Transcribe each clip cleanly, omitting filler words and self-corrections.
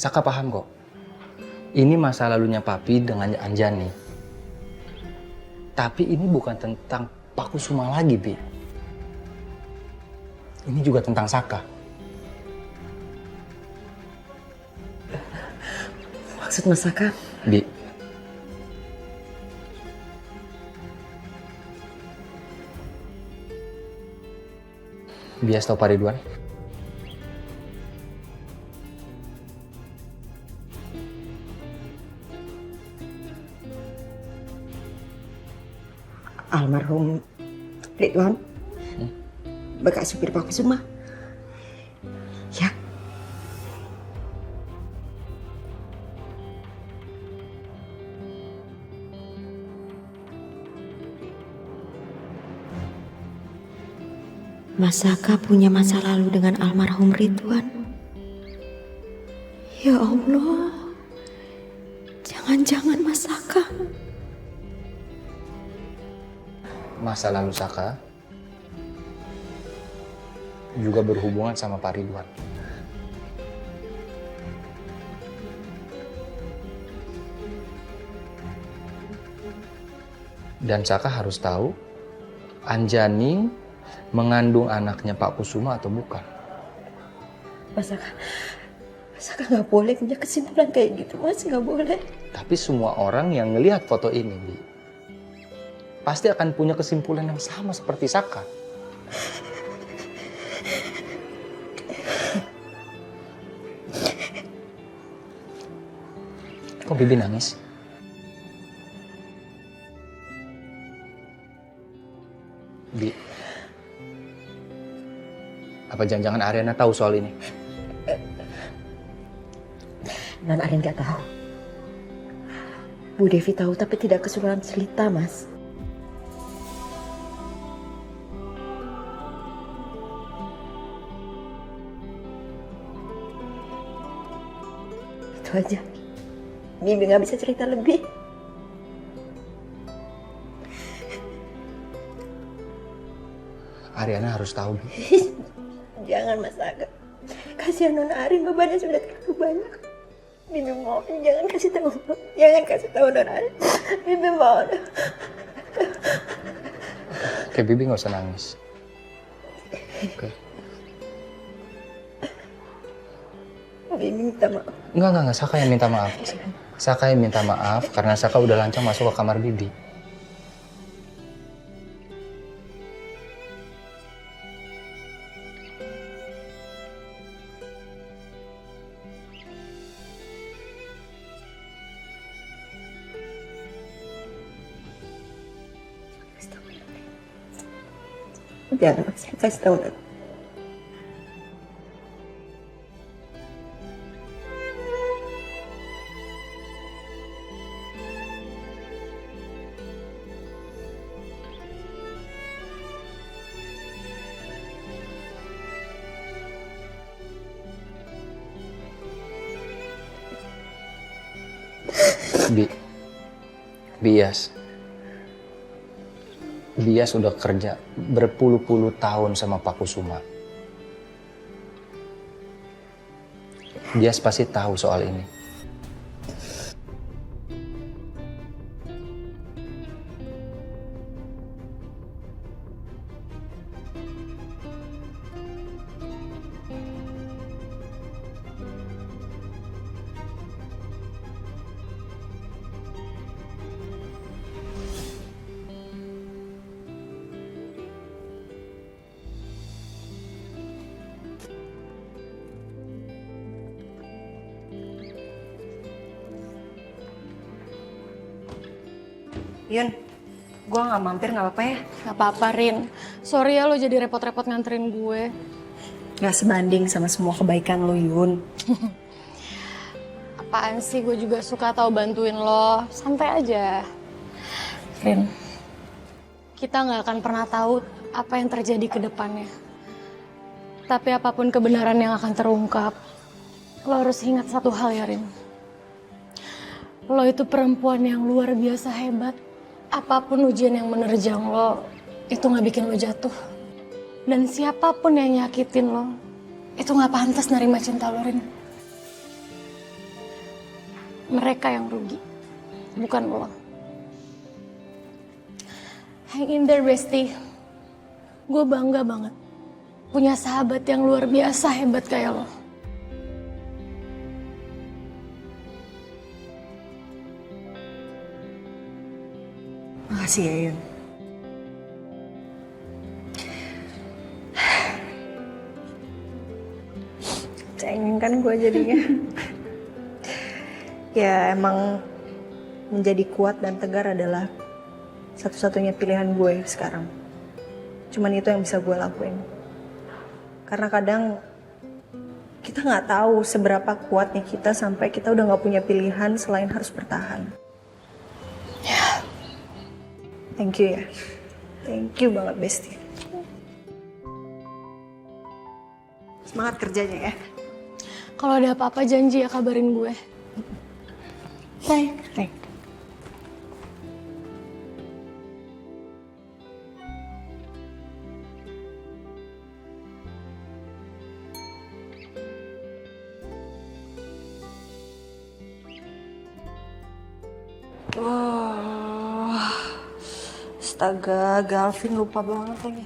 Saka paham kok. Ini masa lalunya Papi dengan Anjani. Tapi ini bukan tentang Pak Kusuma lagi, Bi. Ini juga tentang Saka. Maksud Mas Saka? Bi. Bias tau Pak Ridwan? Almarhum Ridwan, bekas supir Pak Kusuma. Ya. Mas Saka punya masa lalu dengan almarhum Ridwan. Ya Allah, jangan-jangan Mas Saka. Masa lalu Saka juga berhubungan sama Pak Ridwan. Dan Saka harus tahu Anjani mengandung anaknya Pak Kusuma atau bukan. Mas Saka nggak boleh punya kesimpulan kayak gitu, Mas, nggak boleh. Tapi semua orang yang ngelihat foto ini, Bi, pasti akan punya kesimpulan yang sama seperti Saka. Kok Bibi nangis? Bi, apa jangan-jangan Ariana tahu soal ini? Non Arin nggak tahu. Bu Devi tahu tapi tidak keseluruhan cerita, Mas. Itu aja. Bibi nggak bisa cerita lebih. Ariana harus tahu, Bi. Jangan, Mas Aga. Kasihan Non Arin, bebannya sudah terlalu banyak. Bibi mohon jangan kasih tahu. Jangan kasih tahu Non Arin. Bibi mohon. Oke, Bibi nggak usah nangis. Oke. Bibi minta maaf. Enggak. Saka yang minta maaf. Saka yang minta maaf karena Saka udah lancang masuk ke kamar Bibi. Jangan, Mas. Kasih tahu Non. Bias udah kerja berpuluh-puluh tahun sama Pak Kusuma. Bias pasti tahu soal ini. Yun, gue nggak mampir nggak apa-apa ya? Gak apa-apa, Rin. Sorry ya lo jadi repot-repot nganterin gue. Nggak sebanding sama semua kebaikan lo, Yun. Apaan sih, gue juga suka tau bantuin lo. Santai aja. Rin, kita nggak akan pernah tahu apa yang terjadi ke depannya. Tapi apapun kebenaran yang akan terungkap, lo harus ingat satu hal ya, Rin. Lo itu perempuan yang luar biasa hebat. Apapun ujian yang menerjang lo, itu gak bikin lo jatuh. Dan siapapun yang nyakitin lo, itu gak pantas nerima cinta lo, Rin. Mereka yang rugi, bukan lo. Hang in there, bestie. Gue bangga banget punya sahabat yang luar biasa hebat kayak lo. Makasih ya, Yun. Cengeng kan gue jadinya. Ya emang menjadi kuat dan tegar adalah satu-satunya pilihan gue sekarang. Cuman itu yang bisa gue lakuin. Karena kadang kita nggak tahu seberapa kuatnya kita sampai kita udah nggak punya pilihan selain harus bertahan. Ya, thank you ya. Thank you banget, Bestie. Semangat kerjanya ya. Kalau ada apa-apa janji ya kabarin gue. Bye. Bye. Wah, astaga, Galvin lupa banget lagi.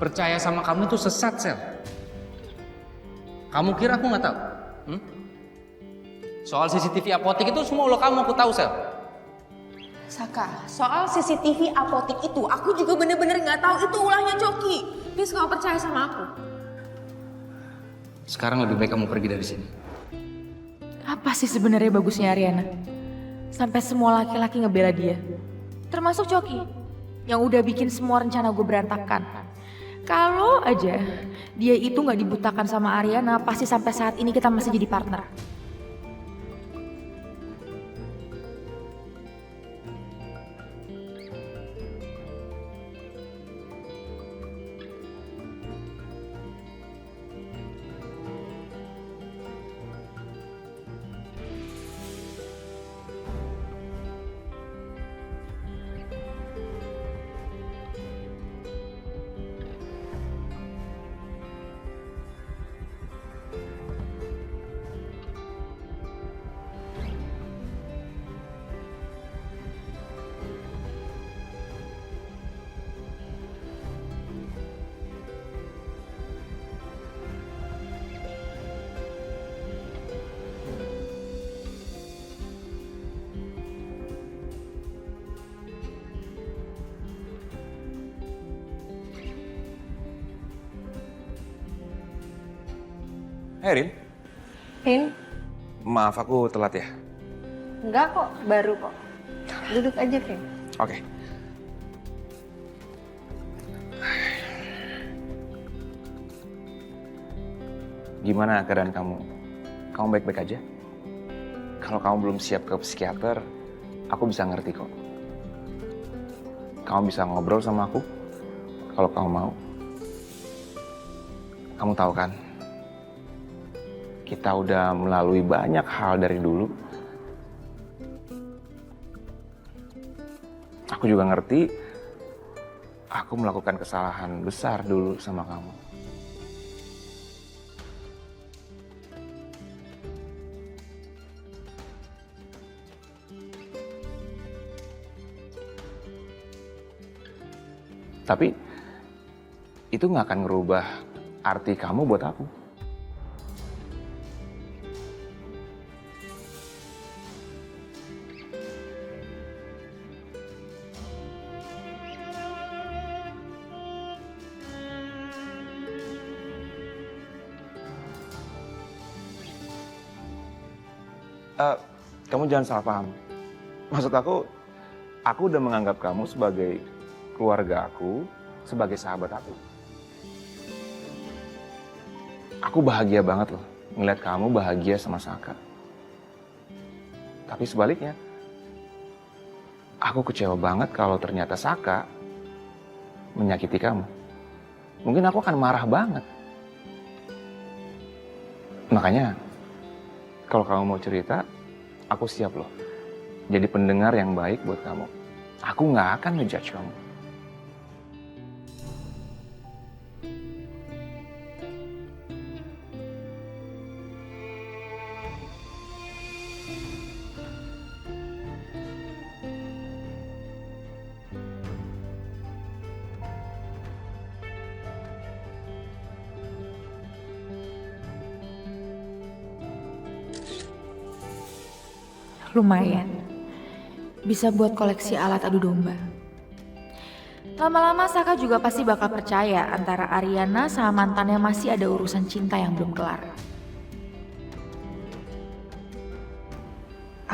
Percaya sama kamu tuh sesat, Sel. Kamu kira aku nggak tahu? Soal CCTV apotik itu semua ulah kamu, aku tahu, Sel. Saka, soal CCTV apotik itu, aku juga bener-bener nggak tahu itu ulahnya Coki. Please nggak percaya sama aku. Sekarang lebih baik kamu pergi dari sini. Apa sih sebenarnya bagusnya Ariana? Sampai semua laki-laki ngebela dia. Termasuk Coki, yang udah bikin semua rencana gue berantakan. Kalau aja dia itu nggak dibutakan sama Ariana, pasti sampai saat ini kita masih jadi partner. Hey Rin, Rin, maaf aku telat ya. enggak kok, baru kok. Duduk aja, Rin. Oke. Gimana keadaan kamu? Kamu baik-baik aja? Kalau kamu belum siap ke psikiater, aku bisa ngerti kok. Kamu bisa ngobrol sama aku kalau kamu mau. Kamu tahu kan, kita udah melalui banyak hal dari dulu. Aku juga ngerti, aku melakukan kesalahan besar dulu sama kamu. Tapi itu nggak akan ngerubah arti kamu buat aku. Kamu jangan salah paham. Maksud aku udah menganggap kamu sebagai keluarga aku, sebagai sahabat aku. Aku bahagia banget loh ngeliat kamu bahagia sama Saka. Tapi sebaliknya, aku kecewa banget kalau ternyata Saka menyakiti kamu. Mungkin aku akan marah banget. Makanya, kalau kamu mau cerita, aku siap loh. Jadi pendengar yang baik buat kamu. Aku nggak akan ngejudge kamu. Lumayan. Bisa buat koleksi alat adu domba. Lama-lama Saka juga pasti bakal percaya antara Ariana sama mantannya masih ada urusan cinta yang belum kelar.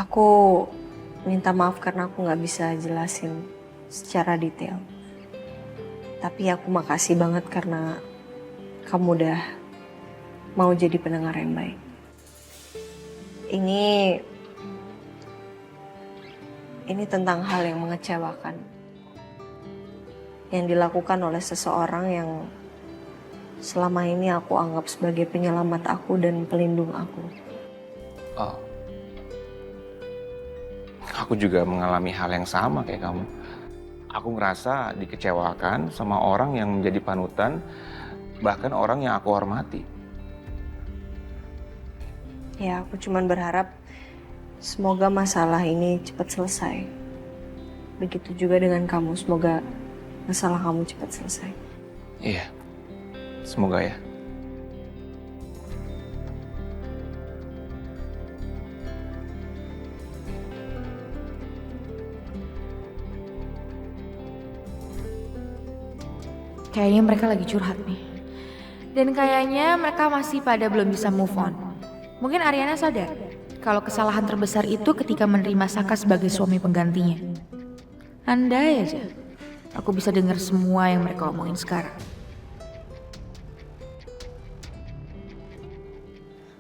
Aku minta maaf karena aku nggak bisa jelasin secara detail. Tapi aku makasih banget karena kamu udah mau jadi pendengar yang baik. Ini tentang hal yang mengecewakan. Yang dilakukan oleh seseorang yang selama ini aku anggap sebagai penyelamat aku dan pelindung aku. Oh. Aku juga mengalami hal yang sama kayak kamu. Aku ngerasa dikecewakan sama orang yang menjadi panutan, bahkan orang yang aku hormati. Ya, aku cuman berharap semoga masalah ini cepat selesai. Begitu juga dengan kamu, semoga masalah kamu cepat selesai. Iya, semoga ya. Kayaknya mereka lagi curhat nih. Dan kayaknya mereka masih pada belum bisa move on. Mungkin Ariana sadar kalau kesalahan terbesar itu ketika menerima Saka sebagai suami penggantinya. Andai aja aku bisa dengar semua yang mereka omongin sekarang.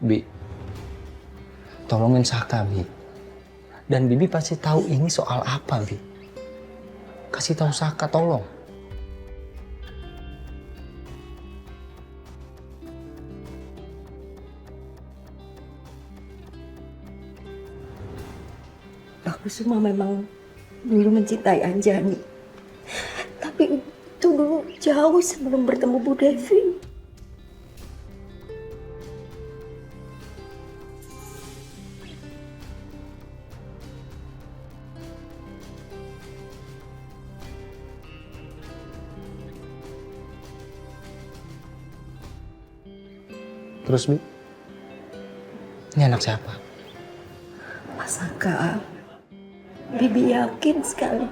Bi, tolongin Saka, Bi. Dan Bibi pasti tahu ini soal apa, Bi. Kasih tahu Saka, tolong. Aku semua memang dulu mencintai Anjani. Tapi itu dulu jauh sebelum bertemu Bu Devi. Terus, Bi? Ini anak siapa? Mas Saka, Bibi yakin sekali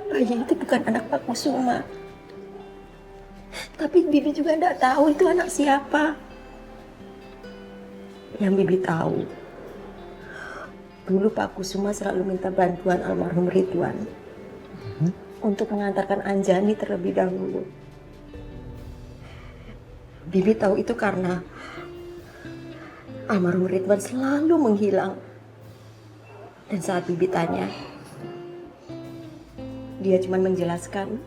bayi itu bukan anak Pak Kusuma. Tapi Bibi juga tidak tahu itu anak siapa. Yang Bibi tahu, dulu Pak Kusuma selalu minta bantuan almarhum Ridwan untuk mengantarkan Anjani terlebih dahulu. Bibi tahu itu karena almarhum Ridwan selalu menghilang. Dan saat Bibi tanya, dia cuma menjelaskan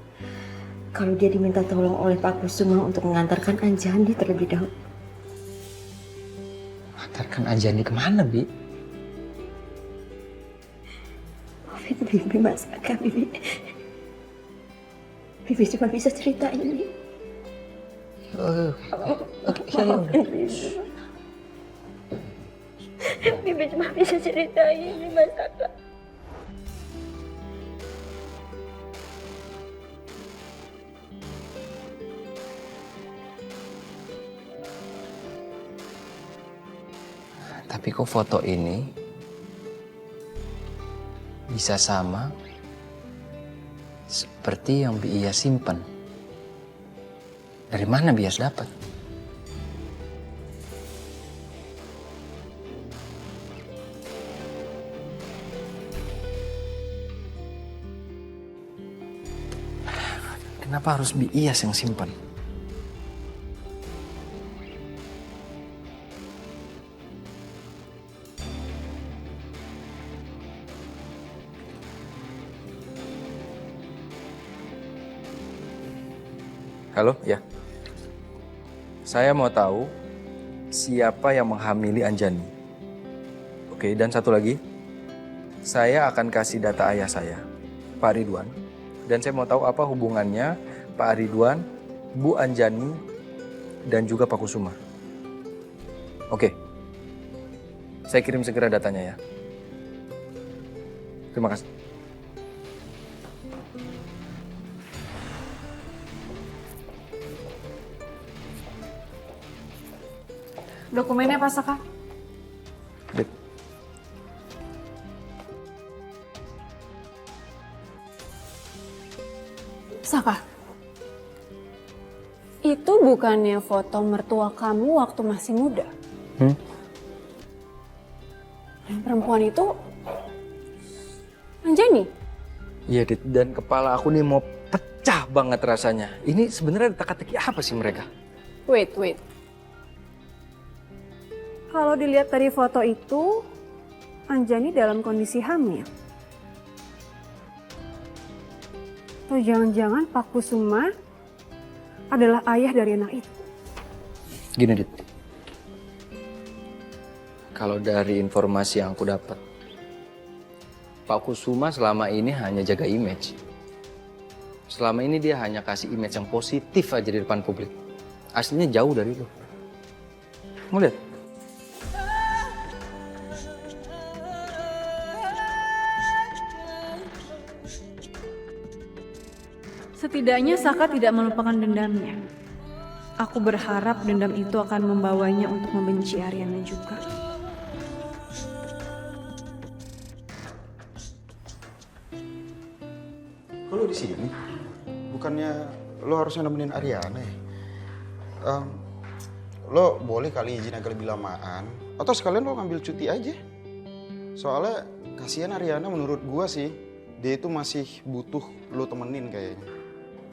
kalau dia diminta tolong oleh Pak Kusuma untuk mengantarkan Anjani terlebih dahulu. Antarkan Anjani kemana, Bi? Maafin Bibi, Mas Saka, Bibi. Bibi cuma bisa cerita ini. Maafin Bibi. Bibi cuma bisa cerita ini, Mas Saka. Tapi kok foto ini bisa sama seperti yang Bias simpan? Dari mana Bias dapat? Kenapa harus Bias yang simpan? Halo, ya. Saya mau tahu siapa yang menghamili Anjani. Oke, dan satu lagi. Saya akan kasih data ayah saya, Pak Ridwan. Dan saya mau tahu apa hubungannya Pak Ridwan, Bu Anjani, dan juga Pak Kusuma. Oke. Saya kirim segera datanya ya. Terima kasih. Dokumennya apa, Saka? Dit. Saka, itu bukannya foto mertua kamu waktu masih muda? Dan perempuan itu Anjani? Iya, Dit. Dan kepala aku nih mau pecah banget rasanya. Ini sebenarnya teka-teki apa sih mereka? Wait. Kalau dilihat dari foto itu, Anjani dalam kondisi hamil. Atau jangan-jangan Pak Kusuma adalah ayah dari anak itu? Gini, Dit. Kalau dari informasi yang aku dapat, Pak Kusuma selama ini hanya jaga image. Selama ini dia hanya kasih image yang positif aja di depan publik. Aslinya jauh dari itu. Mau lihat? Setidaknya Saka tidak melupakan dendamnya. Aku berharap dendam itu akan membawanya untuk membenci Ariana juga. Kok lu di sini? Bukannya lo harusnya nemenin Ariana ya? Lo boleh kali izin agak lebih lamaan. Atau sekalian lo ngambil cuti aja. Soalnya kasihan Ariana menurut gua sih. Dia itu masih butuh lo temenin kayaknya.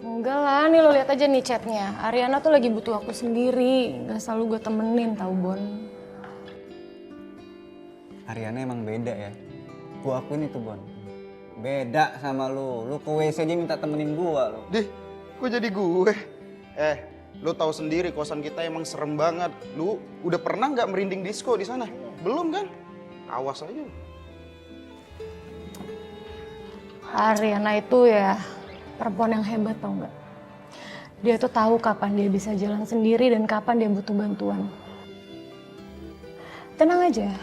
Enggak lah, nih lo lihat aja nih chatnya. Ariana tuh lagi butuh aku sendiri, gak selalu gue temenin tau Bon. Ariana emang beda ya. Gue akuin itu Bon. Beda sama lu. Lu ke WC aja minta temenin gua lu. Dih, kok jadi gue? Lo tahu sendiri kosan kita emang serem banget. Lu udah pernah nggak merinding disco di sana? Belum kan? Awas aja. Ariana itu ya perempuan yang hebat tau gak? Dia tuh tahu kapan dia bisa jalan sendiri dan kapan dia butuh bantuan. Tenang aja.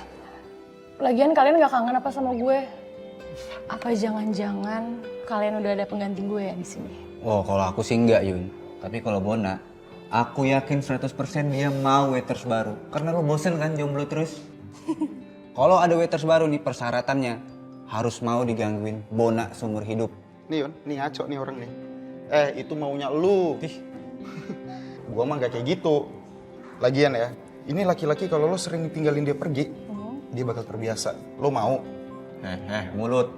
Lagian kalian gak kangen apa sama gue? Apa jangan-jangan kalian udah ada pengganti gue ya di sini? Oh, kalau aku sih enggak, Yun. Tapi kalau Bona, aku yakin 100% dia mau waiters baru. Karena lu bosen kan jomblo terus. Kalau ada waiters baru nih persyaratannya harus mau digangguin Bona seumur hidup. Nih Yon, nih ngaco nih orang nih. Itu maunya lu. Gua mah gak kayak gitu. Lagian ya, ini laki-laki kalau lo sering tinggalin dia pergi, dia bakal terbiasa. Lo mau? Mulut.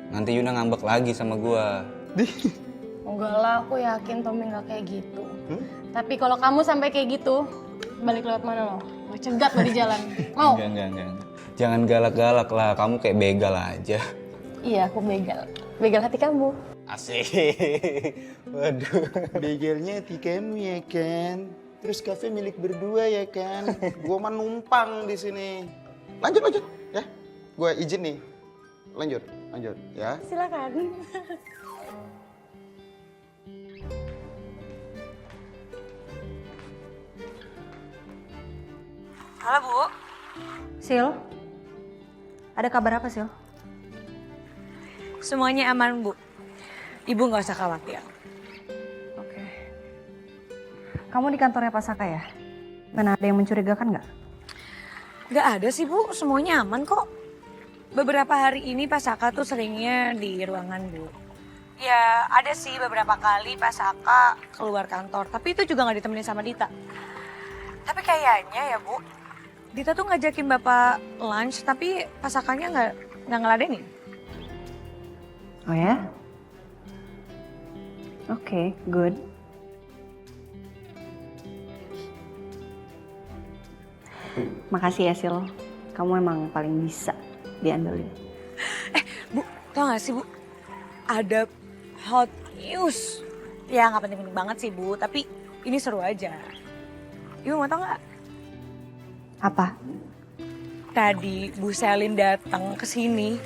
Nanti Yuna ngambek lagi sama gua. Enggak lah, aku yakin Tommy gak kayak gitu. Tapi kalau kamu sampai kayak gitu, balik lewat mana lo? Gue cegat lo di jalan. Mau? Enggak. Jangan galak-galak lah, kamu kayak begal aja. Iya, aku begal. Begal hati kamu. Asik. Waduh. Begalnya hati kamu ya kan? Terus kafe milik berdua ya kan? Gua mah numpang di sini. Lanjut ya. Gua izin nih. Lanjut ya. Silakan. Halo Bu. Sil, ada kabar apa Sil? Semuanya aman Bu. Ibu nggak usah khawatir. Oke. Kamu di kantornya Pak Saka ya? Mana ada yang mencurigakan nggak? Nggak ada sih Bu, semuanya aman kok. Beberapa hari ini Pak Saka tuh seringnya di ruangan Bu. Ya ada sih beberapa kali Pak Saka keluar kantor, tapi itu juga nggak ditemenin sama Dita. Tapi kayaknya ya Bu, Dita tuh ngajakin Bapak lunch, tapi Pak Sakanya nggak ngeladenin. Oh ya? Oke, good. Makasih ya Sil, kamu emang paling bisa diandelin. Bu, tau gak sih Bu, ada hot news Ya nggak penting-penting banget sih Bu, tapi ini seru aja. Ibu mau tau nggak? Apa? Tadi Bu Selin datang ke sini.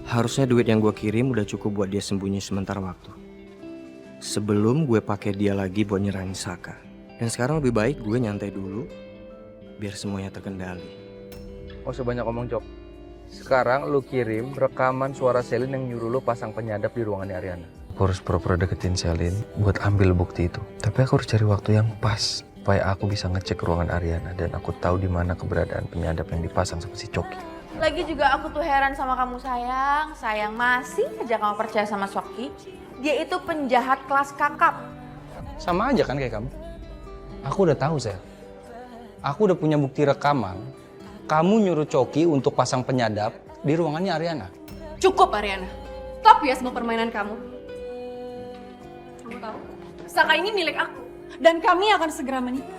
Harusnya duit yang gue kirim udah cukup buat dia sembunyi sementara waktu. Sebelum gue pakai dia lagi buat nyerahin Saka. Dan sekarang lebih baik gue nyantai dulu, biar semuanya terkendali. Oh sebanyak omong Cok. Sekarang lu kirim rekaman suara Selin yang nyuruh lu pasang penyadap di ruangannya Ariana. Aku harus pura-pura deketin Selin buat ambil bukti itu. Tapi aku harus cari waktu yang pas supaya aku bisa ngecek ruangan Ariana dan aku tahu di mana keberadaan penyadap yang dipasang sama si Coki. Lagi juga aku tuh heran sama kamu sayang. Sayang masih aja kamu percaya sama Shoki. Dia itu penjahat kelas kakap. Sama aja kan kayak kamu. Aku udah tahu, Sel. Aku udah punya bukti rekaman. Kamu nyuruh Coki untuk pasang penyadap di ruangannya Ariana. Cukup Ariana. Stop ya semua permainan kamu. Kamu tahu, Saka ini milik aku. Dan kami akan segera menikah.